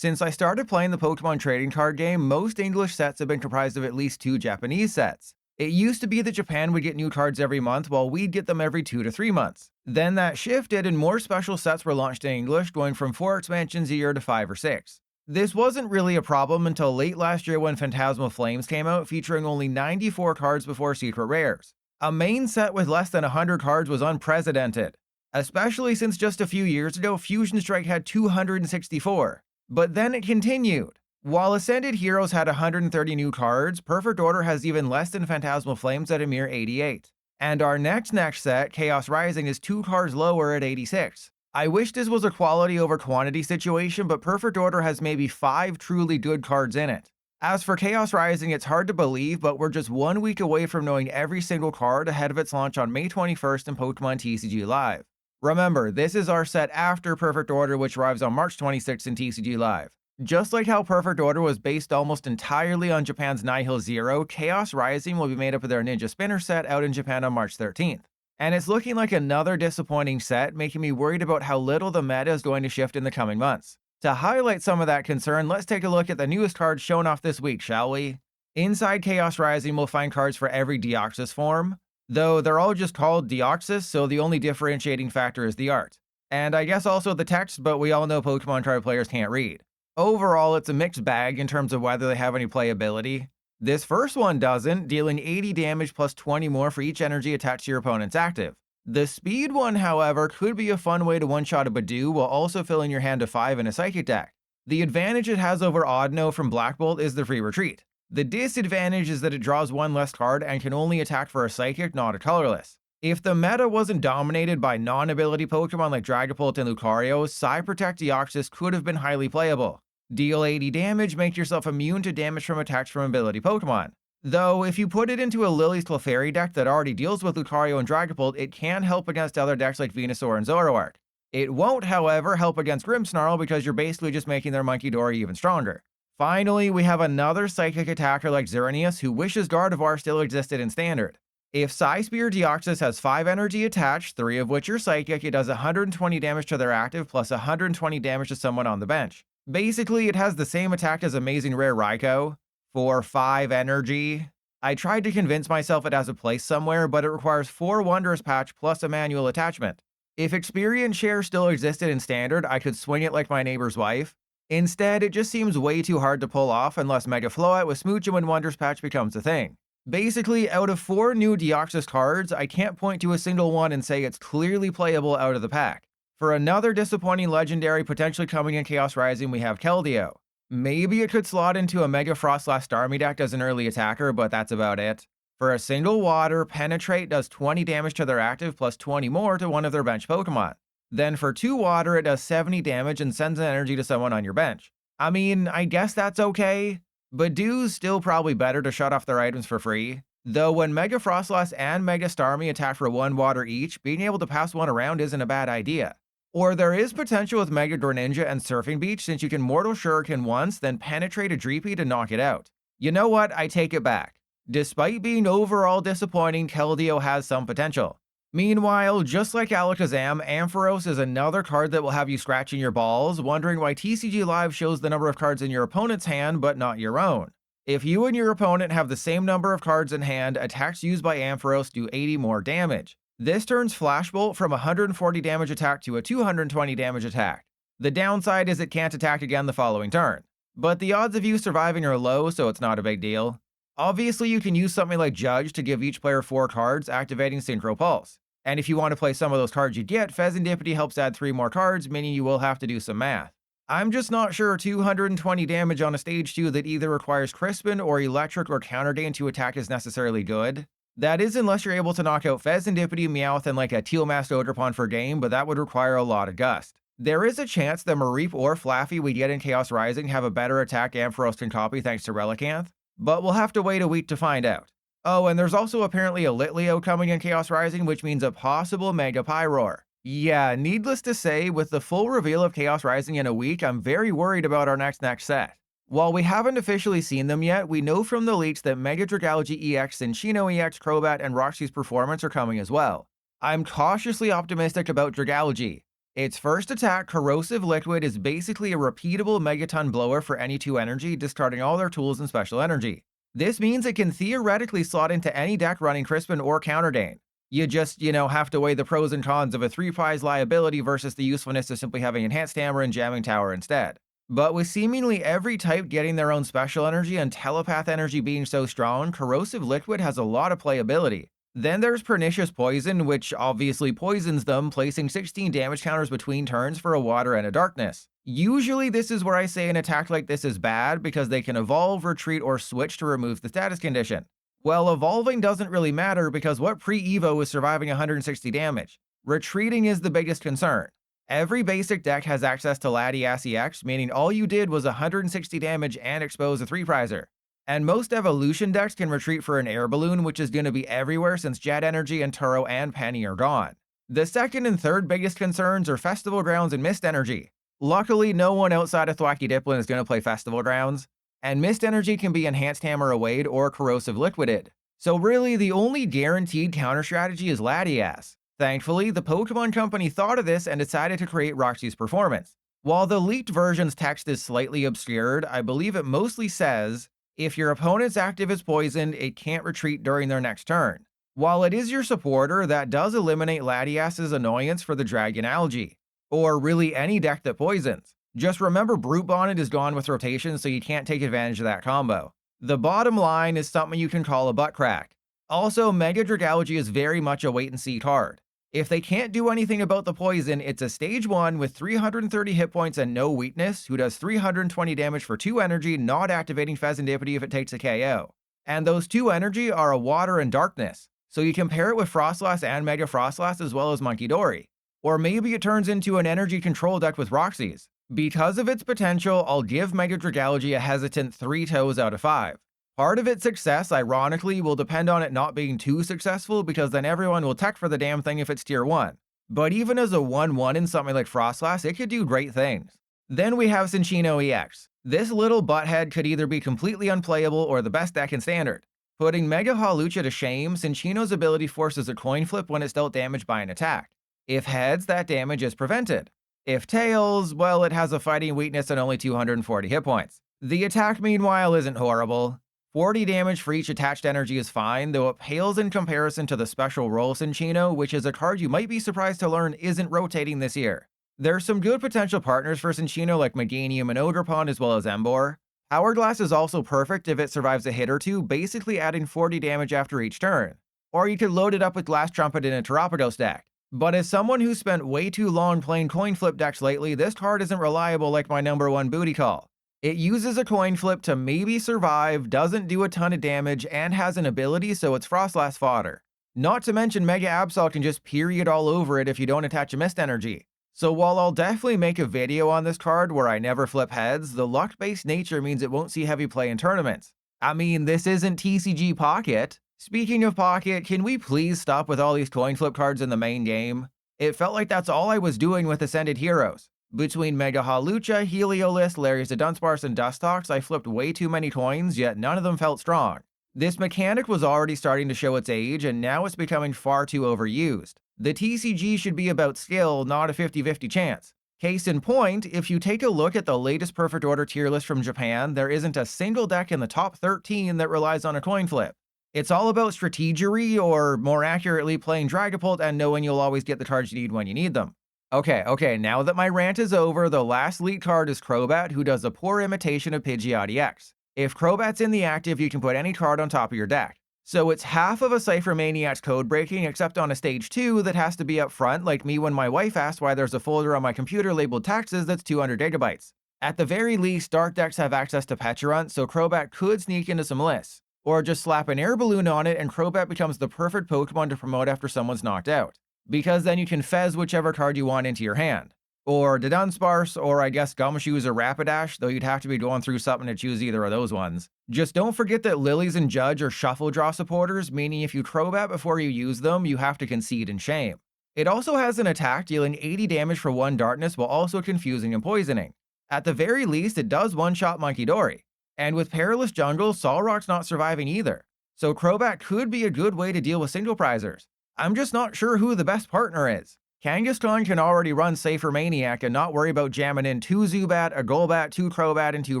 Since I started playing the Pokemon trading card game, most English sets have been comprised of at least 2 Japanese sets. It used to be that Japan would get new cards every month while we'd get them every 2 to 3 months. Then that shifted and more special sets were launched in English, going from 4 expansions a year to 5 or 6. This wasn't really a problem until late last year when Phantasmal Flames came out, featuring only 94 cards before secret rares. A main set with less than 100 cards was unprecedented, especially since just a few years ago Fusion Strike had 264. But then it continued. While Ascended Heroes had 130 new cards, Perfect Order has even less than Phantasmal Flames at a mere 88. And our next set, Chaos Rising, is 2 cards lower at 86. I wish this was a quality over quantity situation, but Perfect Order has maybe 5 truly good cards in it. As for Chaos Rising, it's hard to believe, but we're just 1 week away from knowing every single card ahead of its launch on May 21st in Pokemon TCG Live. Remember, this is our set after Perfect Order, which arrives on March 26th in TCG Live. Just like how Perfect Order was based almost entirely on Japan's Nihil Zero, Chaos Rising will be made up of their Ninja Spinner set out in Japan on March 13th. And it's looking like another disappointing set, making me worried about how little the meta is going to shift in the coming months. To highlight some of that concern, let's take a look at the newest cards shown off this week, shall we? Inside Chaos Rising, we'll find cards for every Deoxys form, though they're all just called Deoxys, so the only differentiating factor is the art. And I guess also the text, but we all know Pokemon card players can't read. Overall, it's a mixed bag in terms of whether they have any playability. This first one doesn't, dealing 80 damage plus 20 more for each energy attached to your opponent's active. The speed one, however, could be a fun way to one-shot a Badoo while also filling your hand to 5 in a Psychic deck. The advantage it has over Audino from Black Bolt is the free retreat. The disadvantage is that it draws 1 less card and can only attack for a Psychic, not a colorless. If the meta wasn't dominated by non-ability Pokemon like Dragapult and Lucario, Psy Protect Deoxys could have been highly playable. Deal 80 damage, make yourself immune to damage from attacks from ability Pokemon. Though, if you put it into a Lily's Clefairy deck that already deals with Lucario and Dragapult, it can help against other decks like Venusaur and Zoroark. It won't, however, help against Grimmsnarl because you're basically just making their Monkey Dory even stronger. Finally, we have another Psychic attacker like Xerneas who wishes Gardevoir still existed in Standard. If Psyspear Deoxys has 5 energy attached, 3 of which are Psychic, it does 120 damage to their active plus 120 damage to someone on the bench. Basically, it has the same attack as Amazing Rare Raikou, for 5 energy. I tried to convince myself it has a place somewhere, but it requires 4 Wondrous Patch plus a manual attachment. If Experience Share still existed in Standard, I could swing it like my neighbor's wife. Instead, it just seems way too hard to pull off unless Mega Float with Smoochum and Wondrous Patch becomes a thing. Basically, out of 4 new Deoxys cards, I can't point to a single one and say it's clearly playable out of the pack. For another disappointing legendary potentially coming in Chaos Rising, we have Keldeo. Maybe it could slot into a Mega Frost/Starmie deck as an early attacker, but that's about it. For a single water, Penetrate does 20 damage to their active plus 20 more to one of their bench Pokemon. Then for 2 water, it does 70 damage and sends an energy to someone on your bench. I mean, I guess that's okay. Badoo's still probably better to shut off their items for free. Though when Mega Frostlass and Mega Starmie attack for 1 water each, being able to pass one around isn't a bad idea. Or there is potential with Mega Greninja and Surfing Beach since you can Mortal Shuriken once, then penetrate a Dreepy to knock it out. You know what? I take it back. Despite being overall disappointing, Keldeo has some potential. Meanwhile, just like Alakazam, Ampharos is another card that will have you scratching your balls, wondering why TCG Live shows the number of cards in your opponent's hand but not your own. If you and your opponent have the same number of cards in hand, attacks used by Ampharos do 80 more damage. This turns Flashbolt from a 140 damage attack to a 220 damage attack. The downside is it can't attack again the following turn. But the odds of you surviving are low, so it's not a big deal. Obviously, you can use something like Judge to give each player 4 cards, activating Synchro Pulse. And if you want to play some of those cards you get, Fezandipity helps add 3 more cards, meaning you will have to do some math. I'm just not sure 220 damage on a stage 2 that either requires Crispin or Electric or Counter Gain to attack is necessarily good. That is unless you're able to knock out Fezandipity, Meowth, and like a Teal-Masked Ogerpon for game, but that would require a lot of gust. There is a chance that Mareep or Flaffy we get in Chaos Rising have a better attack Ampharos can copy thanks to Relicanth, but we'll have to wait a week to find out. Oh, and there's also apparently a Litleo coming in Chaos Rising, which means a possible Mega Pyroar. Yeah, needless to say, with the full reveal of Chaos Rising in a week, I'm very worried about our next set. While we haven't officially seen them yet, we know from the leaks that Mega Dragalge EX, Cinccino EX, Crobat, and Roxy's Performance are coming as well. I'm cautiously optimistic about Dragalge. Its first attack, Corrosive Liquid, is basically a repeatable megaton blower for any 2 energy, discarding all their tools and special energy. This means it can theoretically slot into any deck running Crispin or Counterdane. You just, have to weigh the pros and cons of a 3-prize liability versus the usefulness of simply having Enhanced Hammer and Jamming Tower instead. But with seemingly every type getting their own special energy and Telepath energy being so strong, Corrosive Liquid has a lot of playability. Then there's Pernicious Poison, which obviously poisons them, placing 16 damage counters between turns for a water and a darkness. Usually this is where I say an attack like this is bad, because they can evolve, retreat, or switch to remove the status condition. Well, evolving doesn't really matter because what pre-evo is surviving 160 damage? Retreating is the biggest concern. Every basic deck has access to Latias EX, meaning all you did was 160 damage and expose a 3-prizer. And most evolution decks can retreat for an air balloon, which is going to be everywhere since Jet Energy and Turo and Penny are gone. The second and third biggest concerns are Festival Grounds and Mist Energy. Luckily, no one outside of Thwacky Diplin is going to play Festival Grounds, and Mist Energy can be Enhanced Hammer Awayed or Corrosive Liquided. So really, the only guaranteed counter strategy is Latias. Thankfully, the Pokemon Company thought of this and decided to create Roxy's Performance. While the leaked version's text is slightly obscured, I believe it mostly says, if your opponent's active is poisoned, it can't retreat during their next turn. While it is your supporter, that does eliminate Latias's annoyance for the Dragalge, or really any deck that poisons. Just remember Brute Bonnet is gone with rotation, so you can't take advantage of that combo. The bottom line is something you can call a butt crack. Also, Mega Dragalge is very much a wait-and-see card. If they can't do anything about the poison, it's a stage 1 with 330 hit points and no weakness, who does 320 damage for 2 energy, not activating Pheasantipity if it takes a KO. And those 2 energy are a water and darkness, so you can pair it with Frostlass and Mega Frostlass as well as Munkidori. Or maybe it turns into an energy control deck with Roxy's. Because of its potential, I'll give Mega Dragalge a hesitant 3 toes out of 5. Part of its success, ironically, will depend on it not being too successful, because then everyone will tech for the damn thing if it's tier 1. But even as a 1-1 in something like Frostlass, it could do great things. Then we have Cinccino EX. This little butthead could either be completely unplayable or the best deck in Standard. Putting Mega Hawlucha to shame, Cinccino's ability forces a coin flip when it's dealt damage by an attack. If heads, that damage is prevented. If tails, well, it has a fighting weakness and only 240 hit points. The attack, meanwhile, isn't horrible. 40 damage for each attached energy is fine, though it pales in comparison to the special role Cinccino, which is a card you might be surprised to learn isn't rotating this year. There's some good potential partners for Cinccino like Meganium and Ogerpon as well as Emboar. Hourglass is also perfect if it survives a hit or two, basically adding 40 damage after each turn. Or you could load it up with Glass Trumpet in a Terrapedos deck. But as someone who's spent way too long playing coin flip decks lately, this card isn't reliable like my number 1 booty call. It uses a coin flip to maybe survive, doesn't do a ton of damage, and has an ability so it's Frostlass fodder. Not to mention Mega Absol can just period all over it if you don't attach a Mist Energy. So while I'll definitely make a video on this card where I never flip heads, the luck-based nature means it won't see heavy play in tournaments. I mean, this isn't TCG Pocket. Speaking of Pocket, can we please stop with all these coin flip cards in the main game? It felt like that's all I was doing with Ascended Heroes. Between Mega Hawlucha, Heliolisk, Larius the Dunsparce, and Dustox, I flipped way too many coins, yet none of them felt strong. This mechanic was already starting to show its age, and now it's becoming far too overused. The TCG should be about skill, not a 50-50 chance. Case in point, if you take a look at the latest Perfect Order tier list from Japan, there isn't a single deck in the top 13 that relies on a coin flip. It's all about strategery, or more accurately, playing Dragapult and knowing you'll always get the cards you need when you need them. Okay, now that my rant is over, the last lead card is Crobat, who does a poor imitation of Pidgeot EX. If Crobat's in the active, you can put any card on top of your deck. So it's half of a Cypher Maniac's code breaking, except on a stage 2 that has to be up front, like me when my wife asked why there's a folder on my computer labeled taxes that's 200 gigabytes. At the very least, dark decks have access to Pecharunt, so Crobat could sneak into some lists. Or just slap an air balloon on it and Crobat becomes the perfect Pokemon to promote after someone's knocked out. Because then you can fez whichever card you want into your hand. Or Dunsparce, or I guess Gumshoes or Rapidash, though you'd have to be going through something to choose either of those ones. Just don't forget that Lilies and Judge are shuffle draw supporters, meaning if you Crobat before you use them, you have to concede in shame. It also has an attack dealing 80 damage for 1 darkness while also confusing and poisoning. At the very least, it does one-shot Munkidori. And with Perilous Jungle, Solrock's not surviving either. So Crobat could be a good way to deal with single prizers. I'm just not sure who the best partner is. Kangaskhan can already run Safer Maniac and not worry about jamming in 2 Zubat, a Golbat, 2 Crobat, and 2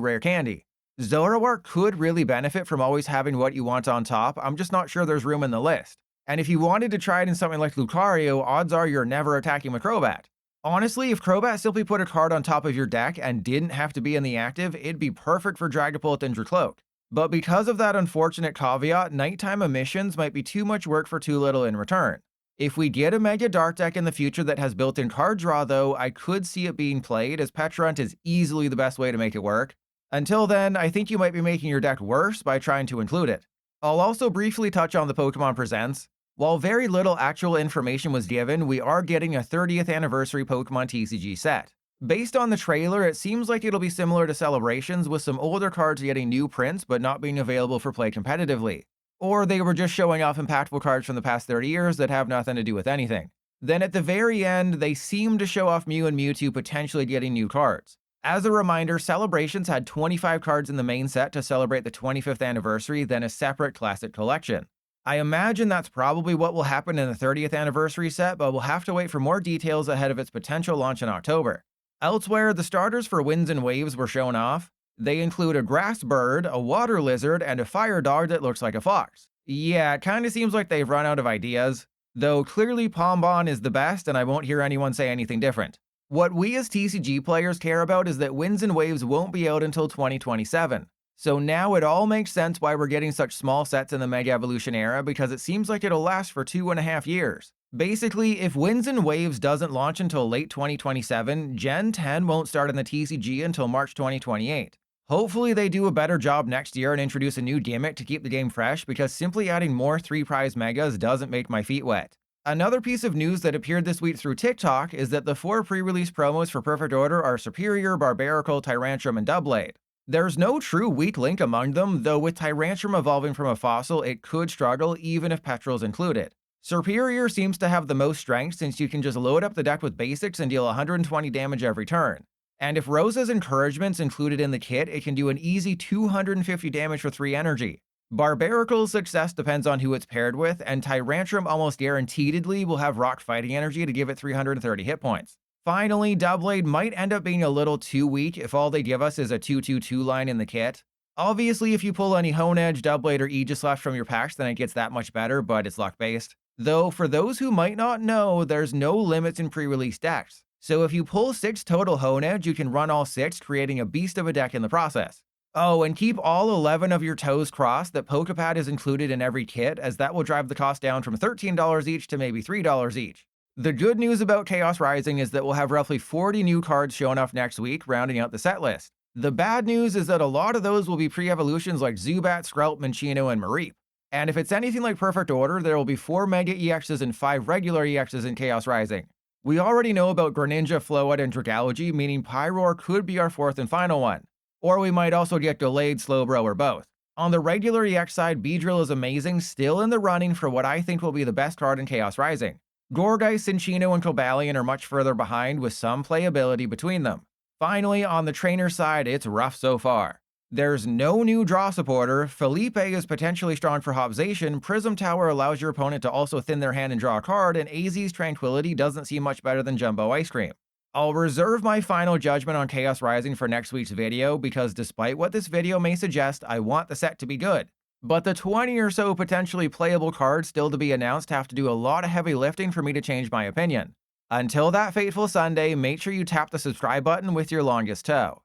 Rare Candy. Zoroark could really benefit from always having what you want on top, I'm just not sure there's room in the list. And if you wanted to try it in something like Lucario, odds are you're never attacking with Crobat. Honestly, if Crobat simply put a card on top of your deck and didn't have to be in the active, it'd be perfect for Dragapult and Dracloak. But because of that unfortunate caveat, nighttime emissions might be too much work for too little in return. If we get a Mega Dark deck in the future that has built-in card draw though, I could see it being played, as Petrunt is easily the best way to make it work. Until then, I think you might be making your deck worse by trying to include it. I'll also briefly touch on the Pokemon Presents. While very little actual information was given, we are getting a 30th anniversary Pokemon TCG set. Based on the trailer, it seems like it'll be similar to Celebrations, with some older cards getting new prints but not being available for play competitively. Or they were just showing off impactful cards from the past 30 years that have nothing to do with anything. Then at the very end, they seem to show off Mew and Mewtwo potentially getting new cards. As a reminder, Celebrations had 25 cards in the main set to celebrate the 25th anniversary, then a separate classic collection. I imagine that's probably what will happen in the 30th anniversary set, but we'll have to wait for more details ahead of its potential launch in October. Elsewhere, the starters for Winds and Waves were shown off. They include a grass bird, a water lizard, and a fire dog that looks like a fox. Yeah, it kinda seems like they've run out of ideas. Though clearly Pombon is the best, and I won't hear anyone say anything different. What we as TCG players care about is that Winds and Waves won't be out until 2027. So now it all makes sense why we're getting such small sets in the Mega Evolution era, because it seems like it'll last for 2.5 years. Basically, if Winds and Waves doesn't launch until late 2027, Gen 10 won't start in the TCG until March 2028. Hopefully they do a better job next year and introduce a new gimmick to keep the game fresh, because simply adding more 3-prize megas doesn't make my feet wet. Another piece of news that appeared this week through TikTok is that the 4 pre-release promos for Perfect Order are Superior, Barbaracle, Tyrantrum, and Doublade. There's no true weak link among them, though with Tyrantrum evolving from a fossil, it could struggle even if Petrol's included. Superior seems to have the most strength since you can just load up the deck with basics and deal 120 damage every turn. And if Rosa's Encouragement's included in the kit, it can do an easy 250 damage for 3 energy. Barbaracle's success depends on who it's paired with, and Tyrantrum almost guaranteedly will have Rock Fighting Energy to give it 330 hit points. Finally, Doublade might end up being a little too weak if all they give us is a 2/2/2 line in the kit. Obviously, if you pull any Hone Edge, Doublade, or Aegislash from your packs, then it gets that much better, but it's luck-based. Though, for those who might not know, there's no limits in pre-release decks. So if you pull 6 total Hone Edge, you can run all 6, creating a beast of a deck in the process. Oh, and keep all 11 of your toes crossed that Pokepad is included in every kit, as that will drive the cost down from $13 each to maybe $3 each. The good news about Chaos Rising is that we'll have roughly 40 new cards shown off next week, rounding out the set list. The bad news is that a lot of those will be pre-evolutions like Zubat, Skrelp, Cinccino, and Mareep. And if it's anything like Perfect Order, there will be 4 Mega EXs and 5 regular EXs in Chaos Rising. We already know about Greninja, Floette, and Dragalge, meaning Pyroar could be our 4th and final one. Or we might also get Delayed, Slowbro, or both. On the regular EX side, Beedrill is amazing, still in the running for what I think will be the best card in Chaos Rising. Gourgeist, Cinccino, and Cobalion are much further behind, with some playability between them. Finally, on the trainer side, it's rough so far. There's no new draw supporter, Felipe is potentially strong for Hopzation, Prism Tower allows your opponent to also thin their hand and draw a card, and AZ's Tranquility doesn't seem much better than Jumbo Ice Cream. I'll reserve my final judgment on Chaos Rising for next week's video, because despite what this video may suggest, I want the set to be good. But the 20 or so potentially playable cards still to be announced have to do a lot of heavy lifting for me to change my opinion. Until that fateful Sunday, make sure you tap the subscribe button with your longest toe.